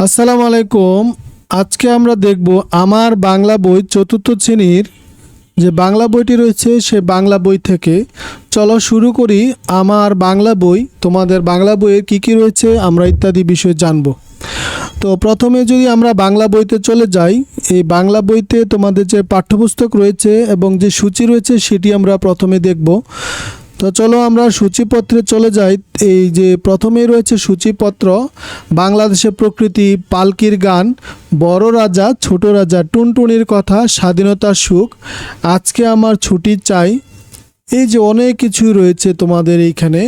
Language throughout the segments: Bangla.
আসসালামু আলাইকুম। আজকে আমরা দেখব আমার বাংলা বই চতুর্থ শ্রেণীর যে বাংলা বইটি রয়েছে সে বাংলা বই থেকে। চলো শুরু করি। আমার বাংলা বই, তোমাদের বাংলা বইয়ের কী রয়েছে আমরা ইত্যাদি বিষয় জানব। তো প্রথমে যদি আমরা বাংলা বইতে চলে যাই, এই বাংলা বইতে তোমাদের যে পাঠ্যপুস্তক রয়েছে এবং যে সূচি রয়েছে সেটি আমরা প্রথমে দেখব। তো চলো আমরা সূচিপত্রে চলে যাই। এই যে প্রথমেই রয়েছে সূচিপত্র, বাংলাদেশের প্রকৃতি, পালকির গান, বড় রাজা ছোট রাজা, টুনটুনির কথা, স্বাধীনতার সুখ, আজকে আমার ছুটি চাই। এই যে অনেক কিছুই রয়েছে তোমাদের এইখানে।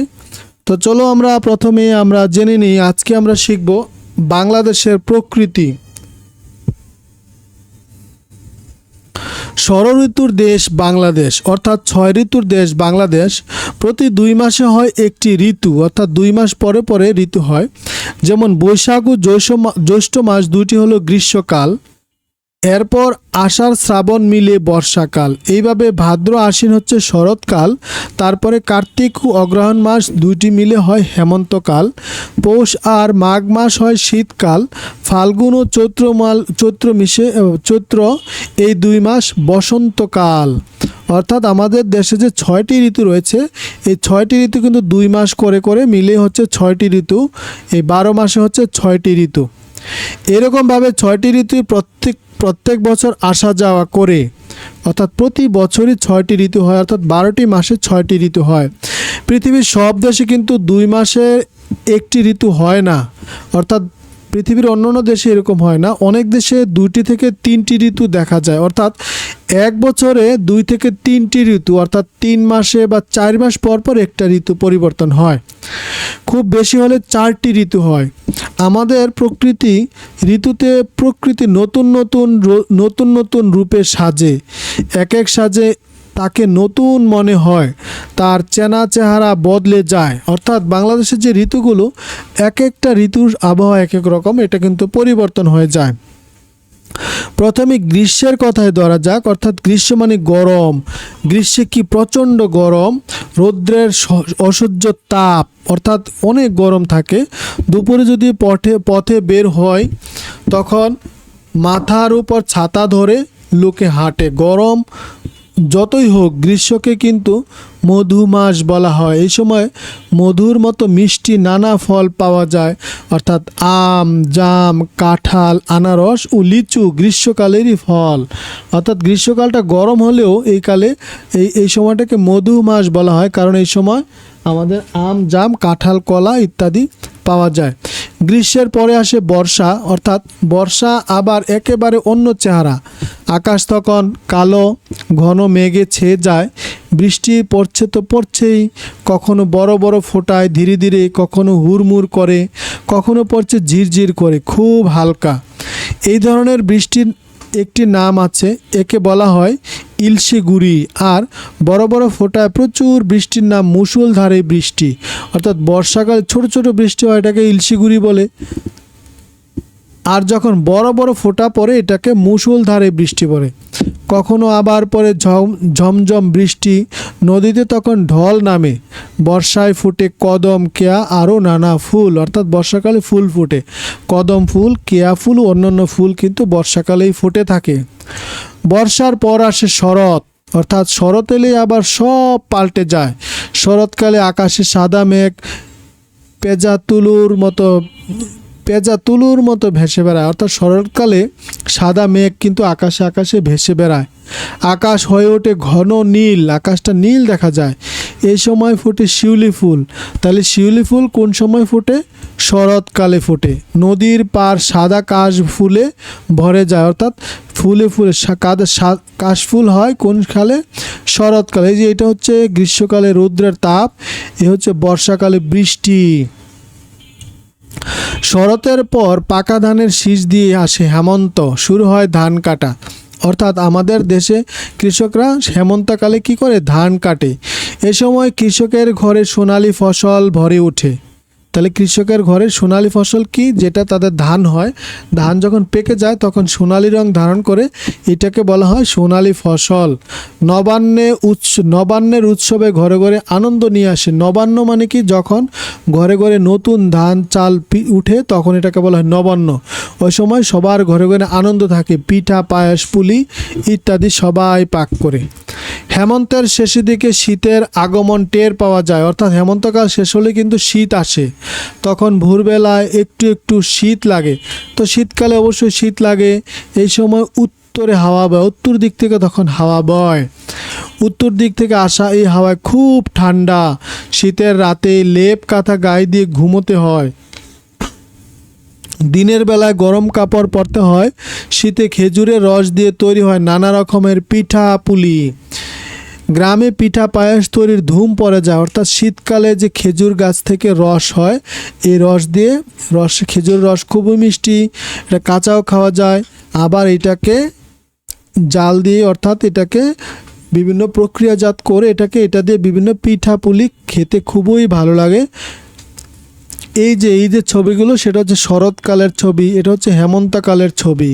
তো চলো আমরা প্রথমে জেনে নিই। আজকে আমরা শিখব বাংলাদেশের প্রকৃতি। ষড় ঋতুর দেশ বাংলাদেশ, অর্থাৎ 6 ঋতুর দেশ বাংলাদেশ। প্রতি 2 মাসে হয় একটি ঋতু, অর্থাৎ 2 মাস পরে পরে ঋতু হয়। যেমন বৈশাখ ও জ্যৈষ্ঠ মাস দুইটি হলো গ্রীষ্মকাল, এরপর আষাঢ় শ্রাবণ মিলে বর্ষাকাল। এইভাবে ভাদ্র আশ্বিন হচ্ছে শরৎকাল, তারপরে কার্তিক ও অগ্রহায়ণ মাস দুইটি মিলে হয় হেমন্তকাল, পৌষ আর মাঘ মাস হয় শীতকাল, ফাল্গুন ও চৈত্র এই 2 মাস বসন্তকাল। অর্থাৎ আমাদের দেশে যে 6টি ঋতু রয়েছে, এই 6টি ঋতু কিন্তু 2 মাস করে করে মিলে হচ্ছে 6টি ঋতু। এই 12 মাসে হচ্ছে 6টি ঋতু। এরকমভাবে 6টি ঋতু প্রত্যেক বছর আসা যাওয়া করে, অর্থাৎ প্রতি বছরই 6টি ঋতু হয়, অর্থাৎ 12টি মাসে 6টি ঋতু হয়। পৃথিবীর সব দেশে কিন্তু 2 মাসে একটি ঋতু হয় না, অর্থাৎ পৃথিবীর অন্যান্য দেশে এরকম হয় না। অনেক দেশে 2টি থেকে 3টি ঋতু দেখা যায়, অর্থাৎ এক বছরে 2 থেকে 3টি ঋতু, অর্থাৎ 3 মাসে বা 4 মাস পর পর একটা ঋতু পরিবর্তন হয়। খুব বেশি হলে 4টি ঋতু হয়। আমাদের ঋতুতে প্রকৃতি নতুন নতুন রূপে সাজে, এক সাজে তাকে নতুন মনে হয়, তার চেনা চেহারা বদলে যায়। অর্থাৎ বাংলাদেশের যে ঋতুগুলো, একটা ঋতুর আবহাওয়া এক রকম, এটা কিন্তু পরিবর্তন হয়ে যায়। প্রথমে গ্রীষ্মের কথায় ধরা যাক, অর্থাৎ গ্রীষ্ম মানে গরম। গ্রীষ্মে কি প্রচণ্ড গরম, রৌদ্রের অসহ্য তাপ, অর্থাৎ অনেক গরম থাকে। দুপুরে যদি পথে বের হয় তখন মাথার উপর ছাতা ধরে লোকে হাঁটে। গরম যতই হোক, গ্রীষ্মকে কিন্তু মধু মাস বলা হয়। এই সময় মধুর মতো মিষ্টি নানা ফল পাওয়া যায়, অর্থাৎ আম, জাম, কাঁঠাল, আনারস ও লিচু গ্রীষ্মকালেরই ফল। অর্থাৎ গ্রীষ্মকালটা গরম হলেও এই সময়টাকে মধু মাস বলা হয়, কারণ এই সময় আমাদের আম, জাম, কাঁঠাল, কলা ইত্যাদি পাওয়া যায়। গ্রীষ্মের পরে আসে বর্ষা, অর্থাৎ বর্ষা আবার একেবারে অন্য চেহারা। আকাশ তখন কালো ঘন মেঘে ছেয়ে যায়, বৃষ্টি পড়ছে তো পড়ছেই, কখনো বড় বড় ফোঁটায় ধীরে ধীরে, কখনো হুড়মুড় করে, কখনো পড়ছে ঝিরঝির করে খুব হালকা। এই ধরনের বৃষ্টির একটি নাম আছে, একে বলা হয় ইলশিগুড়ি। আর বড় বড় ফোঁটায় প্রচুর বৃষ্টির নাম মুষলধারে বৃষ্টি। অর্থাৎ বর্ষাকালে ছোট ছোট বৃষ্টি হয়, এটাকে ইলশিগুড়ি বলে। আর যখন বড় বড় ফোঁটা পড়ে এটাকে মুষলধারে বৃষ্টি পড়ে। কখনো আবার পরে ঝমঝম বৃষ্টি, নদীতে তখন ঢল নামে। বর্ষায় ফুটে কদম, কেয়া আরও নানা ফুল, অর্থাৎ বর্ষাকালে ফুল ফুটে। কদম ফুল, কেয়া ফুল ও অন্যান্য ফুল কিন্তু বর্ষাকালেই ফুটে থাকে। বর্ষার পর আসে শরৎ, অর্থাৎ শরৎ এলেই আবার সব পাল্টে যায়। শরৎকালে আকাশে সাদা মেঘ পেঁজা তুলোর মতো ভেসে বেড়ায়। অর্থাৎ শরৎকালে সাদা মেঘ কিন্তু আকাশে আকাশে ভেসে বেড়ায়। আকাশ হয়ে ওঠে ঘন নীল, আকাশটা নীল দেখা যায়। এই সময় ফোটে শিউলি ফুল। তাহলে শিউলি ফুল কোন সময় ফোটে? শরৎকালে ফোটে। নদীর পার সাদা কাশ ফুলে ভরে যায়, অর্থাৎ ফুলে ফুলে কাশফুল হয় কোন কালে? শরৎকালে। এই যে এটা হচ্ছে গ্রীষ্মকালে রৌদ্রের তাপ, এ হচ্ছে বর্ষাকালে বৃষ্টি। শরতের পর পাকা ধানের শীষ দিয়ে আসে হেমন্ত, শুরু হয় ধান কাটা। অর্থাৎ আমাদের দেশে কৃষকরা হেমন্তকালে কি করে? ধান কাটে। এ সময় কৃষকের ঘরে সোনালি ফসল ভরে ওঠে। তাহলে কৃষকের ঘরে সোনালী ফসল কি? যেটা তাদের ধান হয়, ধান যখন পেকে যায় তখন সোনালী রং ধারণ করে, এটাকে বলা হয় সোনালী ফসল। নবান্নের উৎসবে ঘরে ঘরে আনন্দ নিয়ে আসে। নবান্ন মানে কি? যখন ঘরে ঘরে নতুন ধান চাল উঠে তখন এটাকে বলা হয় নবান্ন। ওই সময় সবার ঘরে ঘরে আনন্দ থাকে, পিঠা পায়েস পুলি ইত্যাদি সবাই পাক করে। হেমন্তের শেষের দিকে শীতের আগমন টের পাওয়া যায়, অর্থাৎ হেমন্তকাল শেষ হলে কিন্তু শীত আসে, তখন ভোরবেলায় একটু একটু শীত লাগে। তো শীতকালে অবশ্যই শীত লাগে। এই সময় উত্তরে হাওয়া বয়, উত্তর দিক থেকে তখন হাওয়া বয়, উত্তর দিক থেকে আসা এই হাওয়ায় খুব ঠান্ডা। শীতের রাতে লেপ কাঁথা গায়ে দিয়ে ঘুমোতে হয়, দিনের বেলায় গরম কাপড় পরতে হয়। শীতে খেজুরের রস দিয়ে তৈরি হয় নানা রকমের পিঠা পুলি। গ্রামে পিঠা পায়েস তৈরির ধুম পড়ে যায়, অর্থাৎ শীতকালে যে খেজুর গাছ থেকে রস হয়, এই রস দিয়ে খেজুর রস খুবই মিষ্টি, এটা কাঁচাও খাওয়া যায়, আবার এটাকে জাল দিয়ে অর্থাৎ এটাকে বিভিন্ন প্রক্রিয়াজাত করে এটা দিয়ে বিভিন্ন পিঠা পুলি খেতে খুবই ভালো লাগে। এই যে ছবিগুলো সেটা হচ্ছে শরৎকালের ছবি, এটা হচ্ছে হেমন্তকালের ছবি।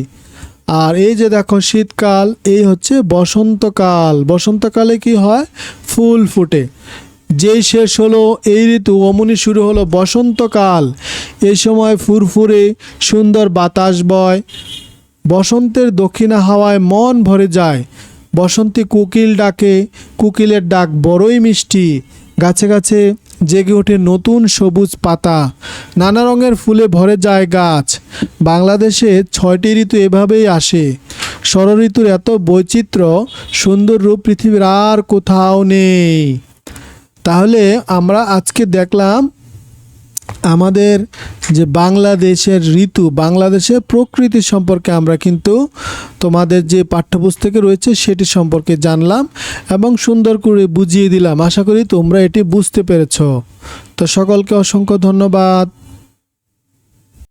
আর এই যে দেখো শীতকাল, এই হচ্ছে বসন্তকাল। বসন্তকালে কি হয়? ফুল ফোটে। যেই শেষ হলো এই ঋতু অমনি শুরু হলো বসন্তকাল। এই সময় ফুরফুরে সুন্দর বাতাস বয়, বসন্তের দক্ষিণা হাওয়ায় মন ভরে যায়। বসন্তী কোকিল ডাকে, কোকিলের ডাক বড়ই মিষ্টি। গাছে গাছে জেগে ওঠে নতুন সবুজ পাতা, নানা রঙের ফুলে ভরে যায় গাছ। বাংলাদেশে 6টি ঋতু এভাবেই আসে। ষড়ঋতুর এত বৈচিত্র্য, সুন্দর রূপ পৃথিবীর আর কোথাও নেই। তাহলে আমরা আজকে দেখলাম আমাদের যে বাংলাদেশের ঋতু, বাংলাদেশের প্রকৃতি সম্পর্কে আমরা কিন্তু তোমাদের যে পাঠ্যপুস্তকে রয়েছে সেটি সম্পর্কে জানলাম এবং সুন্দর করে বুঝিয়ে দিলাম। আশা করি তোমরা এটি বুঝতে পেরেছ। তো সকলকে অসংখ্য ধন্যবাদ।